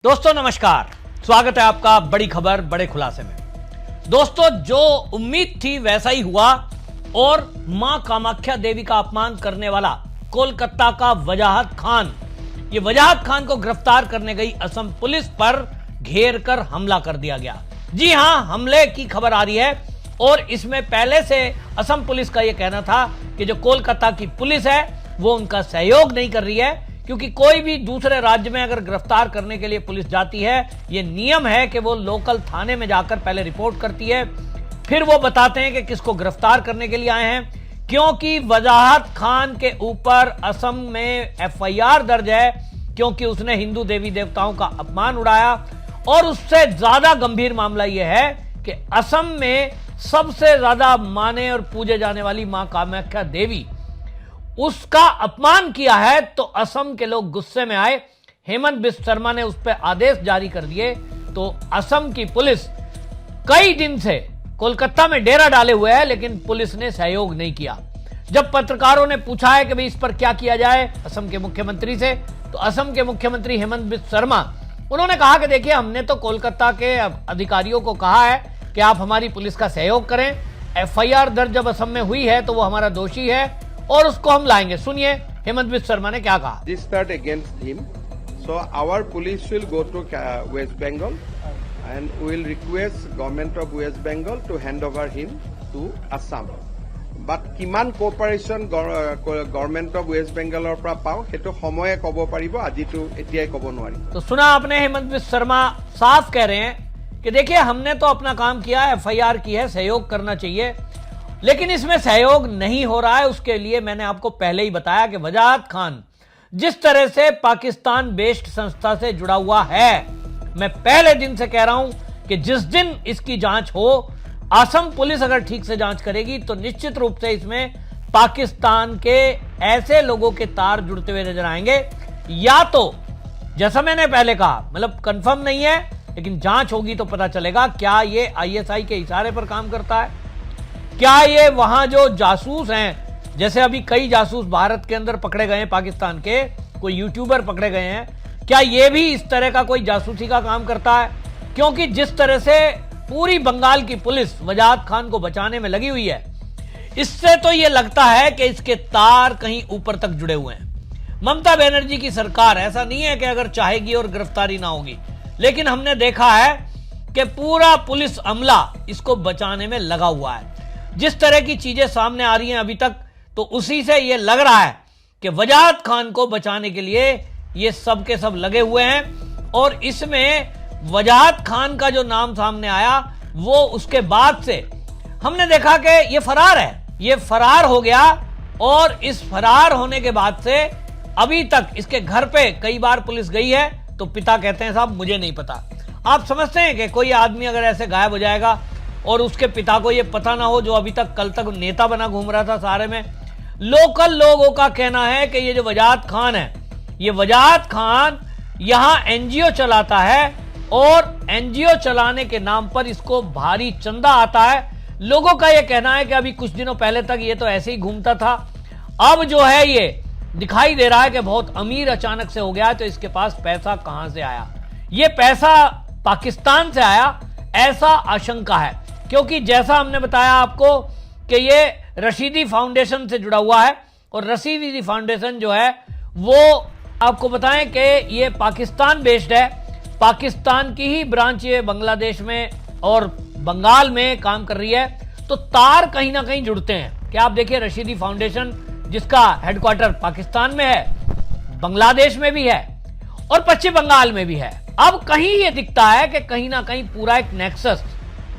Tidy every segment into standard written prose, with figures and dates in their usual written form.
दोस्तों नमस्कार, स्वागत है आपका बड़ी खबर बड़े खुलासे में। दोस्तों, जो उम्मीद थी वैसा ही हुआ और मां कामाख्या देवी का अपमान करने वाला कोलकाता का वजाहत खान, ये वजाहत खान को गिरफ्तार करने गई असम पुलिस पर घेर कर हमला कर दिया गया। जी हां, हमले की खबर आ रही है और इसमें पहले से असम पुलिस का यह कहना था कि जो कोलकाता की पुलिस है वो उनका सहयोग नहीं कर रही है, क्योंकि कोई भी दूसरे राज्य में अगर गिरफ्तार करने के लिए पुलिस जाती है, ये नियम है कि वो लोकल थाने में जाकर पहले रिपोर्ट करती है, फिर वो बताते हैं कि किसको गिरफ्तार करने के लिए आए हैं। क्योंकि वजाहत खान के ऊपर असम में एफआईआर दर्ज है, क्योंकि उसने हिंदू देवी देवताओं का अपमान उड़ाया। और उससे ज्यादा गंभीर मामला यह है कि असम में सबसे ज्यादा माने और पूजे जाने वाली मां कामाख्या देवी, उसका अपमान किया है। तो असम के लोग गुस्से में आए, हेमंत बिस्व शर्मा ने उस पर आदेश जारी कर दिए। तो असम की पुलिस कई दिन से कोलकाता में डेरा डाले हुए है, लेकिन पुलिस ने सहयोग नहीं किया। जब पत्रकारों ने पूछा है कि भाई इस पर क्या किया जाए असम के मुख्यमंत्री से, तो असम के मुख्यमंत्री हेमंत बिस्व शर्मा, उन्होंने कहा कि देखिए, हमने तो कोलकाता के अधिकारियों को कहा है कि आप हमारी पुलिस का सहयोग करें। एफआईआर दर्ज जब असम में हुई है तो वो हमारा दोषी है और उसको हम लाएंगे। सुनिए हेमंत बिस्व शर्मा ने क्या कहा। Registered against him, so our police will go to West Bengal and will request government of West Bengal to hand over him to Assam. But কিমান cooperation government of West Bengalৰ পৰা পাও সেইটো সময়ে ক'ব পাৰিব, আজিটো এতিয়াই ক'ব নোৱাৰি। तो सुना आपने, हेमंत बिस्व शर्मा साफ कह रहे हैं कि देखिए, हमने तो अपना काम किया, एफआईआर की है, सहयोग करना चाहिए, लेकिन इसमें सहयोग नहीं हो रहा है। उसके लिए मैंने आपको पहले ही बताया कि वजाहत खान जिस तरह से पाकिस्तान बेस्ड संस्था से जुड़ा हुआ है, मैं पहले दिन से कह रहा हूं कि जिस दिन इसकी जांच हो, असम पुलिस अगर ठीक से जांच करेगी तो निश्चित रूप से इसमें पाकिस्तान के ऐसे लोगों के तार जुड़ते हुए नजर आएंगे। या तो जैसा मैंने पहले कहा, मतलब कंफर्म नहीं है, लेकिन जांच होगी तो पता चलेगा क्या ये आईएसआई के इशारे पर काम करता है, क्या ये वहां जो जासूस हैं, जैसे अभी कई जासूस भारत के अंदर पकड़े गए हैं, पाकिस्तान के कोई यूट्यूबर पकड़े गए हैं, क्या ये भी इस तरह का कोई जासूसी का काम करता है। क्योंकि जिस तरह से पूरी बंगाल की पुलिस वजाहत खान को बचाने में लगी हुई है, इससे तो ये लगता है कि इसके तार कहीं ऊपर तक जुड़े हुए हैं। ममता बनर्जी की सरकार ऐसा नहीं है कि अगर चाहेगी और गिरफ्तारी ना होगी, लेकिन हमने देखा है कि पूरा पुलिस अमला इसको बचाने में लगा हुआ है। जिस तरह की चीजें सामने आ रही हैं अभी तक, तो उसी से यह लग रहा है कि वजाहत खान को बचाने के लिए ये सब के सब लगे हुए हैं। और इसमें वजाहत खान का जो नाम सामने आया, वो उसके बाद से हमने देखा कि ये फरार है, ये फरार हो गया। और इस फरार होने के बाद से अभी तक इसके घर पे कई बार पुलिस गई है, तो पिता कहते हैं साहब मुझे नहीं पता। आप समझते हैं कि कोई आदमी अगर ऐसे गायब हो जाएगा और उसके पिता को यह पता ना हो, जो अभी तक कल तक नेता बना घूम रहा था सारे में। लोकल लोगों का कहना है कि ये जो वजाहत खान है, ये वजाहत खान यहां एनजीओ चलाता है और एनजीओ चलाने के नाम पर इसको भारी चंदा आता है। लोगों का यह कहना है कि अभी कुछ दिनों पहले तक ये तो ऐसे ही घूमता था, अब जो है ये दिखाई दे रहा है कि बहुत अमीर अचानक से हो गया। तो इसके पास पैसा कहां से आया? ये पैसा पाकिस्तान से आया, ऐसा आशंका है। क्योंकि जैसा हमने बताया आपको कि ये रशीदी फाउंडेशन से जुड़ा हुआ है, और रशीदी फाउंडेशन जो है वो आपको बताएं कि ये पाकिस्तान बेस्ड है। पाकिस्तान की ही ब्रांच ये बांग्लादेश में और बंगाल में काम कर रही है। तो तार कहीं ना कहीं जुड़ते हैं कि आप देखिए, रशीदी फाउंडेशन जिसका हेडक्वार्टर पाकिस्तान में है, बांग्लादेश में भी है और पश्चिम बंगाल में भी है। अब कहीं ये दिखता है कि कहीं ना कहीं पूरा एक नेक्सस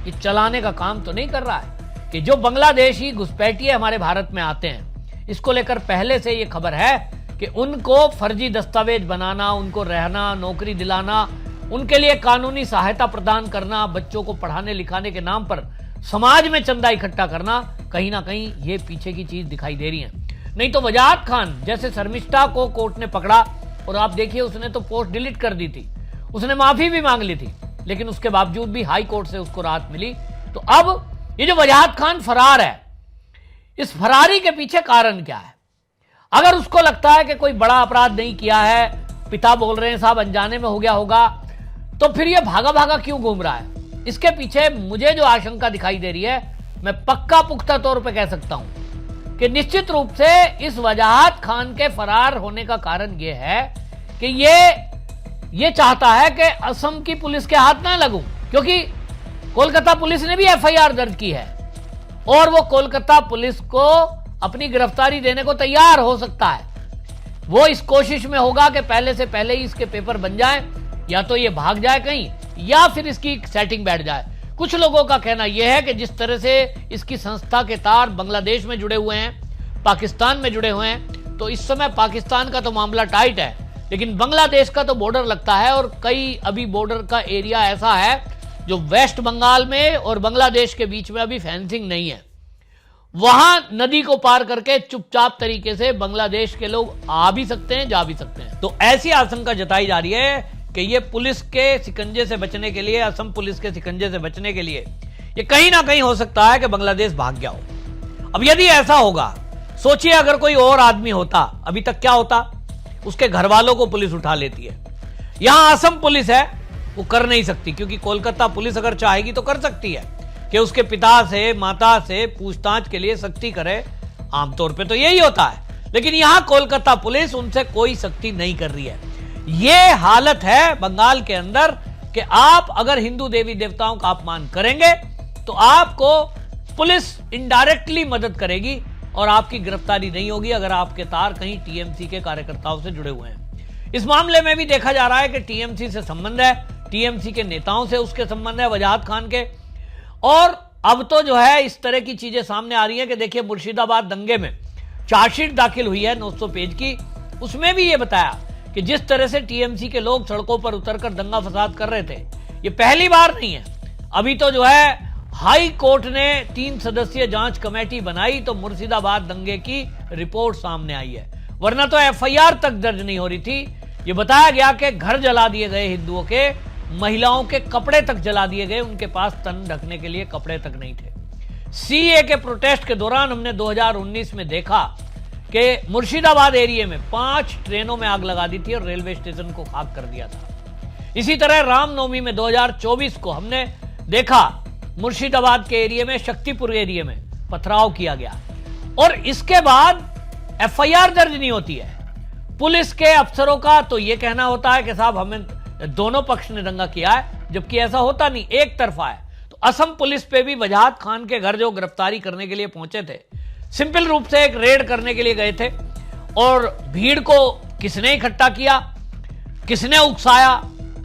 ये चलाने का काम तो नहीं कर रहा है कि जो बांग्लादेशी घुसपैठिए हमारे भारत में आते हैं, इसको लेकर पहले से ये खबर है कि उनको फर्जी दस्तावेज बनाना, उनको रहना, नौकरी दिलाना, उनके लिए कानूनी सहायता प्रदान करना, बच्चों को पढ़ाने लिखाने के नाम पर समाज में चंदा इकट्ठा करना, कहीं ना कहीं ये पीछे की चीज दिखाई दे रही है। नहीं तो वजाहत खान जैसे शर्मिष्ठा को कोर्ट ने पकड़ा, और आप देखिए उसने तो पोस्ट डिलीट कर दी थी, उसने माफी भी मांग ली थी, लेकिन उसके बावजूद भी हाई कोर्ट से उसको राहत मिली। तो अब ये जो वजाहत खान फरार है, इस फरारी के पीछे कारण क्या है? अगर उसको लगता है कि कोई बड़ा अपराध नहीं किया है, पिता बोल रहे हैं साहब अनजाने में हो गया होगा, तो फिर ये भागा भागा क्यों घूम रहा है? इसके पीछे मुझे जो आशंका दिखाई दे रही है, मैं पक्का पुख्ता तौर पे कह सकता हूं कि निश्चित रूप से इस वजाहत खान के फरार होने का कारण यह है कि ये चाहता है कि असम की पुलिस के हाथ ना लगूं, क्योंकि कोलकाता पुलिस ने भी एफआईआर दर्ज की है और वो कोलकाता पुलिस को अपनी गिरफ्तारी देने को तैयार हो सकता है। वो इस कोशिश में होगा कि पहले से पहले ही इसके पेपर बन जाए, या तो ये भाग जाए कहीं या फिर इसकी सेटिंग बैठ जाए। कुछ लोगों का कहना यह है कि जिस तरह से इसकी संस्था के तार बांग्लादेश में जुड़े हुए हैं, पाकिस्तान में जुड़े हुए हैं, तो इस समय पाकिस्तान का तो मामला टाइट है, लेकिन बांग्लादेश का तो बॉर्डर लगता है और कई अभी बॉर्डर का एरिया ऐसा है जो वेस्ट बंगाल में और बांग्लादेश के बीच में अभी फेंसिंग नहीं है। वहां नदी को पार करके चुपचाप तरीके से बांग्लादेश के लोग आ भी सकते हैं, जा भी सकते हैं। तो ऐसी आशंका जताई जा रही है कि ये पुलिस के शिकंजे से बचने के लिए, असम पुलिस के शिकंजे से बचने के लिए ये कहीं ना कहीं हो सकता है कि बांग्लादेश भाग गया हो। अब यदि ऐसा होगा, सोचिए अगर कोई और आदमी होता, अभी तक क्या होता? उसके घर वालों को पुलिस उठा लेती है। यहां असम पुलिस है, वो कर नहीं सकती, क्योंकि कोलकाता पुलिस अगर चाहेगी तो कर सकती है कि उसके पिता से, माता से पूछताछ के लिए सख्ती करे। आमतौर पे तो यही होता है, लेकिन यहां कोलकाता पुलिस उनसे कोई सख्ती नहीं कर रही है। यह हालत है बंगाल के अंदर कि आप अगर हिंदू देवी देवताओं का अपमान करेंगे तो आपको पुलिस इनडायरेक्टली मदद करेगी और आपकी गिरफ्तारी नहीं होगी अगर आपके तार कहीं टीएमसी के कार्यकर्ताओं से जुड़े हुए हैं। इस मामले में भी देखा जा रहा है कि टीएमसी से संबंध है, टीएमसी के नेताओं से उसके संबंध है, वजाहत खान के। और अब तो जो है इस तरह की चीजें सामने आ रही हैं कि देखिए मुर्शिदाबाद दंगे में चार्जशीट दाखिल हुई है 900 पेज की, उसमें भी ये बताया कि जिस तरह से टीएमसी के लोग सड़कों पर उतरकर दंगा फसाद कर रहे थे, ये पहली बार नहीं है। अभी तो जो है हाई कोर्ट ने 3 सदस्यीय जांच कमेटी बनाई तो मुर्शिदाबाद दंगे की रिपोर्ट सामने आई है, वरना तो एफआईआर तक दर्ज नहीं हो रही थी। ये बताया गया कि घर जला दिए गए हिंदुओं के, महिलाओं के कपड़े तक जला दिए गए, उनके पास तन ढकने के लिए कपड़े तक नहीं थे। सीए के प्रोटेस्ट के दौरान हमने 2019 में देखा कि मुर्शिदाबाद एरिया में 5 ट्रेनों में आग लगा दी थी और रेलवे स्टेशन को खाक कर दिया था। इसी तरह रामनवमी में 2024 को हमने देखा मुर्शिदाबाद के एरिया में, शक्तिपुर एरिया में पथराव किया गया और इसके बाद एफआईआर दर्ज नहीं होती है। पुलिस के अफसरों का तो यह कहना होता है कि साहब हमें दोनों पक्ष ने दंगा किया है, जबकि ऐसा होता नहीं, एक तरफा है। तो असम पुलिस पे भी वजाहत खान के घर जो गिरफ्तारी करने के लिए पहुंचे थे, सिंपल रूप से एक रेड करने के लिए गए थे और भीड़ को किसने इकट्ठा किया, किसने उकसाया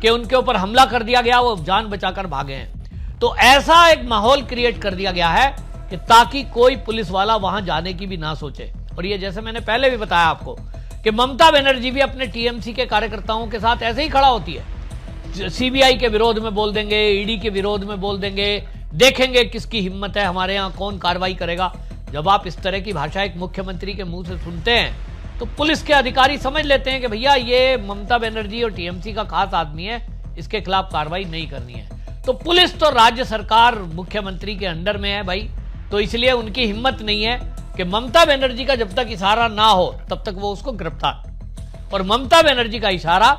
कि उनके ऊपर हमला कर दिया गया, वो जान बचाकर भागे हैं। तो ऐसा एक माहौल क्रिएट कर दिया गया है कि ताकि कोई पुलिस वाला वहां जाने की भी ना सोचे। और ये जैसे मैंने पहले भी बताया आपको कि ममता बनर्जी भी अपने टीएमसी के कार्यकर्ताओं के साथ ऐसे ही खड़ा होती है। सीबीआई के विरोध में बोल देंगे, ईडी के विरोध में बोल देंगे, देखेंगे किसकी हिम्मत है, हमारे यहां कौन कार्रवाई करेगा। जब आप इस तरह की भाषा एक मुख्यमंत्री के मुंह से सुनते हैं तो पुलिस के अधिकारी समझ लेते हैं कि भैया ये ममता बनर्जी और टीएमसी का खास आदमी है, इसके खिलाफ कार्रवाई नहीं करनी है। तो पुलिस तो राज्य सरकार मुख्यमंत्री के अंडर में है भाई, तो इसलिए उनकी हिम्मत नहीं है कि ममता बनर्जी का जब तक इशारा ना हो तब तक वो उसको गिरफ्तार। और ममता बनर्जी का इशारा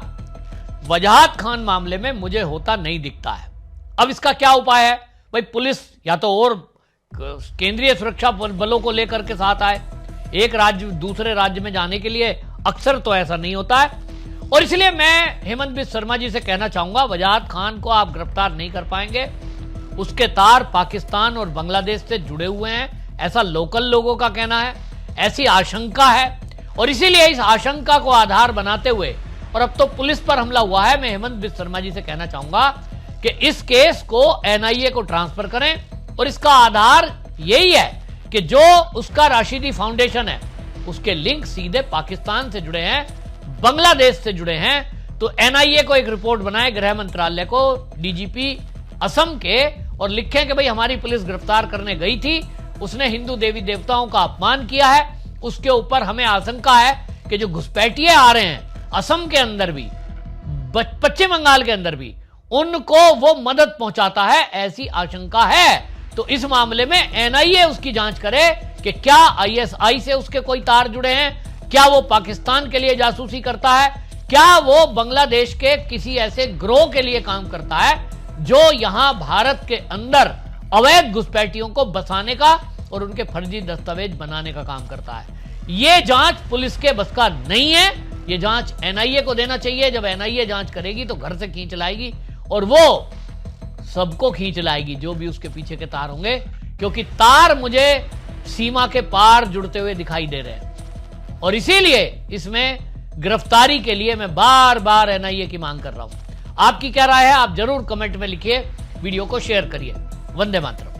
वजाहत खान मामले में मुझे होता नहीं दिखता है। अब इसका क्या उपाय है भाई? पुलिस या तो और केंद्रीय सुरक्षा बलों को लेकर के साथ आए, एक राज्य दूसरे राज्य में जाने के लिए अक्सर तो ऐसा नहीं होता है। और इसलिए मैं हेमंत बिस्वा शर्मा जी से कहना चाहूंगा, वजाहत खान को आप गिरफ्तार नहीं कर पाएंगे। उसके तार पाकिस्तान और बांग्लादेश से जुड़े हुए हैं, ऐसा लोकल लोगों का कहना है, ऐसी आशंका है। और इसीलिए इस आशंका को आधार बनाते हुए, और अब तो पुलिस पर हमला हुआ है, मैं हेमंत बिस्वा शर्मा जी से कहना चाहूंगा कि इस केस को एनआईए को ट्रांसफर करें। और इसका आधार यही है कि जो उसका राशिदी फाउंडेशन है उसके लिंक सीधे पाकिस्तान से जुड़े हैं, बांग्लादेश से जुड़े हैं। तो एनआईए को एक रिपोर्ट बनाए, गृह मंत्रालय को, डीजीपी असम के, और लिखें कि भाई हमारी पुलिस गिरफ्तार करने गई थी, उसने हिंदू देवी देवताओं का अपमान किया है, उसके ऊपर हमें आशंका है कि जो घुसपैठिए आ रहे हैं असम के अंदर भी, पश्चिम बंगाल के अंदर भी, उनको वो मदद पहुंचाता है, ऐसी आशंका है। तो इस मामले में एनआईए उसकी जांच करे कि क्या आईएसआई से उसके कोई तार जुड़े हैं, क्या वो पाकिस्तान के लिए जासूसी करता है, क्या वो बांग्लादेश के किसी ऐसे ग्रोह के लिए काम करता है जो यहां भारत के अंदर अवैध घुसपैठियों को बसाने का और उनके फर्जी दस्तावेज बनाने का काम करता है? यह जांच पुलिस के बस का नहीं है। यह जांच एनआईए को देना चाहिए। जब एनआईए जांच करेगी तो घर से खींच लाएगी और वो सबको खींच लाएगी, जो भी उसके पीछे के तार होंगे, क्योंकि तार मुझे सीमा के पार जुड़ते हुए दिखाई दे रहे हैं। और इसीलिए इसमें गिरफ्तारी के लिए मैं बार बार एनआईए की मांग कर रहा हूं। आपकी क्या राय है? आप जरूर कमेंट में लिखिए, वीडियो को शेयर करिए। वंदे मातरम।